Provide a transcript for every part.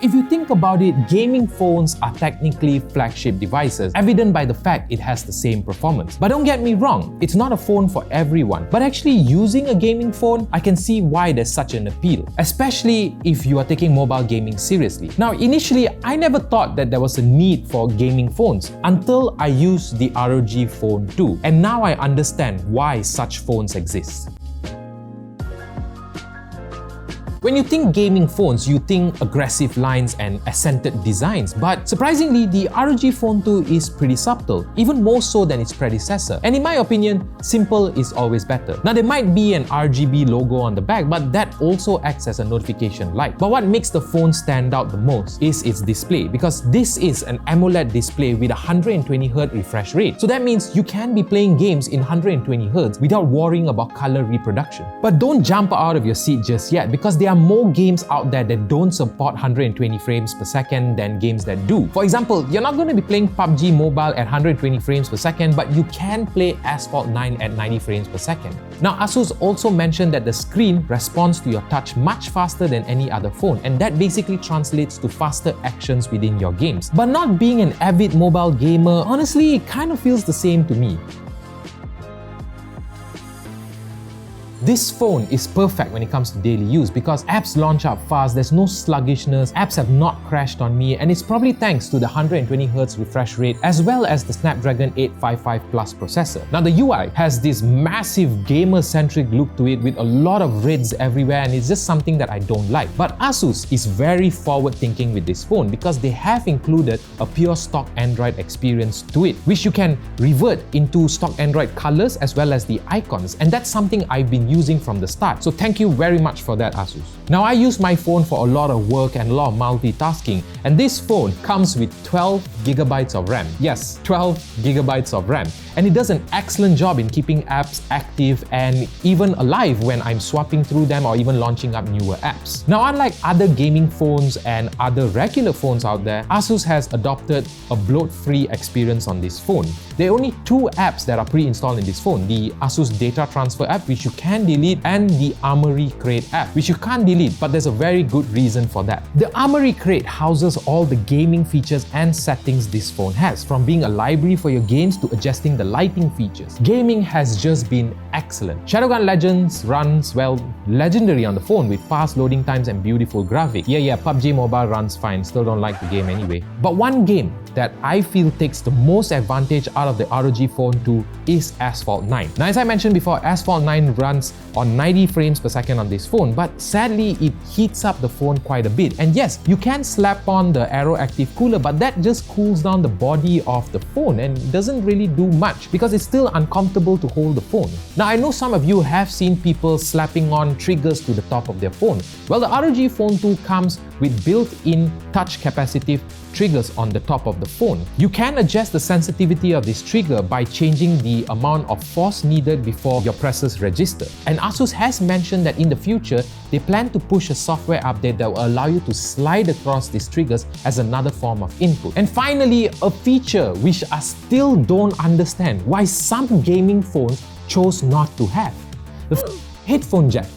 If you think about it, gaming phones are technically flagship devices, evident by the fact it has the same performance. But don't get me wrong, it's not a phone for everyone. But actually using a gaming phone, I can see why there's such an appeal, especially if you are taking mobile gaming seriously. Now, initially, I never thought that there was a need for gaming phones until I used the ROG Phone 2, and now I understand why such phones exist. When you think gaming phones, you think aggressive lines and accented designs, but surprisingly, the ROG Phone 2 is pretty subtle, even more so than its predecessor. And in my opinion, simple is always better. Now, there might be an RGB logo on the back, but that also acts as a notification light. But what makes the phone stand out the most is its display, because this is an AMOLED display with a 120Hz refresh rate. So that means you can be playing games in 120Hz without worrying about color reproduction. But don't jump out of your seat just yet, because there are more games out there that don't support 120 frames per second than games that do. For example, you're not going to be playing PUBG Mobile at 120 frames per second, but you can play Asphalt 9 at 90 frames per second. Now, Asus also mentioned that the screen responds to your touch much faster than any other phone, and that basically translates to faster actions within your games. But not being an avid mobile gamer, honestly, it kind of feels the same to me. This phone is perfect when it comes to daily use because apps launch up fast, there's no sluggishness, apps have not crashed on me, and it's probably thanks to the 120Hz refresh rate as well as the Snapdragon 855 Plus processor. Now, the UI has this massive gamer-centric look to it with a lot of grids everywhere, and it's just something that I don't like. But Asus is very forward-thinking with this phone because they have included a pure stock Android experience to it, which you can revert into stock Android colors as well as the icons, and that's something I've been using from the start. So thank you very much for that, Asus. Now, I use my phone for a lot of work and a lot of multitasking, and this phone comes with 12GB of RAM. Yes, 12GB of RAM. And it does an excellent job in keeping apps active and even alive when I'm swapping through them or even launching up newer apps. Now, unlike other gaming phones and other regular phones out there, Asus has adopted a bloat-free experience on this phone. There are only two apps that are pre-installed in this phone: the Asus Data Transfer app, which you can delete, and the Armoury Crate app, which you can't delete, but there's a very good reason for that. The Armoury Crate houses all the gaming features and settings this phone has, from being a library for your games to adjusting the lighting features. Gaming has just been excellent. Shadowgun Legends runs, well, legendary on the phone with fast loading times and beautiful graphics. Yeah, PUBG Mobile runs fine, still don't like the game anyway. But one game that I feel takes the most advantage out of the ROG Phone 2 is Asphalt 9. Now, as I mentioned before, Asphalt 9 runs on 90 frames per second on this phone, but sadly it heats up the phone quite a bit. And yes, you can slap on the Aero Active Cooler, but that just cools down the body of the phone and doesn't really do much because it's still uncomfortable to hold the phone. Now, I know some of you have seen people slapping on triggers to the top of their phone. Well, the ROG Phone 2 comes with built-in touch capacitive triggers on the top of the phone. You can adjust the sensitivity of this trigger by changing the amount of force needed before your presses register. And Asus has mentioned that in the future, they plan to push a software update that will allow you to slide across these triggers as another form of input. And finally, a feature which I still don't understand why some gaming phones chose not to have: the headphone jack.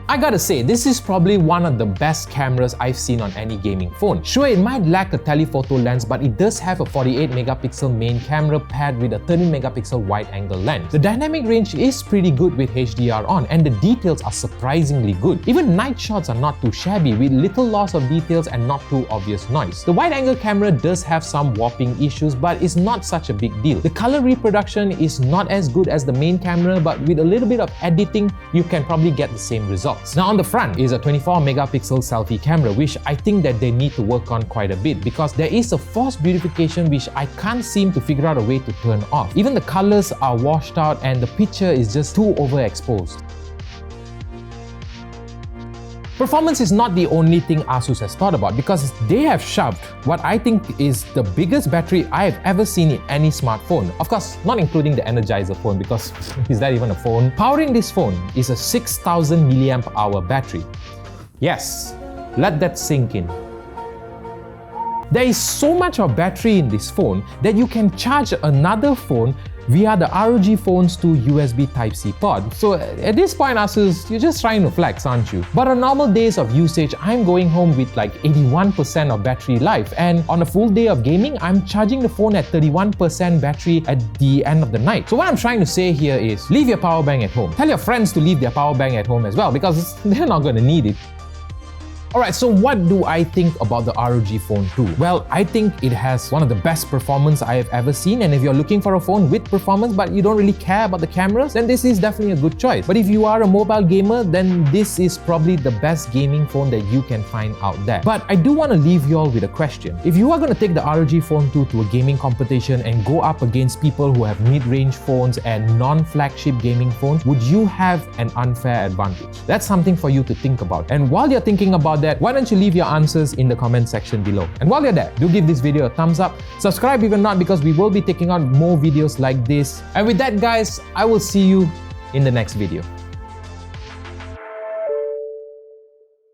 I gotta say, this is probably one of the best cameras I've seen on any gaming phone. Sure, it might lack a telephoto lens, but it does have a 48MP main camera paired with a 13MP wide-angle lens. The dynamic range is pretty good with HDR on, and the details are surprisingly good. Even night shots are not too shabby, with little loss of details and not too obvious noise. The wide-angle camera does have some warping issues, but it's not such a big deal. The color reproduction is not as good as the main camera, but with a little bit of editing, you can probably get the same results. Now, on the front is a 24MP selfie camera, which I think that they need to work on quite a bit because there is a force beautification which I can't seem to figure out a way to turn off. Even the colors are washed out and the picture is just too overexposed. Performance is not the only thing Asus has thought about because they have shoved what I think is the biggest battery I have ever seen in any smartphone. Of course, not including the Energizer phone because is that even a phone? Powering this phone is a 6000 mAh battery. Yes, let that sink in. There is so much of battery in this phone that you can charge another phone via the ROG Phone's 2 USB Type-C port. So at this point, Asus, you're just trying to flex, aren't you? But on normal days of usage, I'm going home with like 81% of battery life, and on a full day of gaming, I'm charging the phone at 31% battery at the end of the night. So what I'm trying to say here is, leave your power bank at home. Tell your friends to leave their power bank at home as well, because they're not going to need it. Alright, so what do I think about the ROG Phone 2? Well, I think it has one of the best performance I have ever seen, and if you're looking for a phone with performance but you don't really care about the cameras, then this is definitely a good choice. But if you are a mobile gamer, then this is probably the best gaming phone that you can find out there. But I do want to leave you all with a question. If you are going to take the ROG Phone 2 to a gaming competition and go up against people who have mid-range phones and non-flagship gaming phones, would you have an unfair advantage? That's something for you to think about. And while you're thinking about that, why don't you leave your answers in the comment section below. And while you're there, do give this video a thumbs up, subscribe if you're not, because we will be taking on more videos like this. And with that, guys, I will see you in the next video.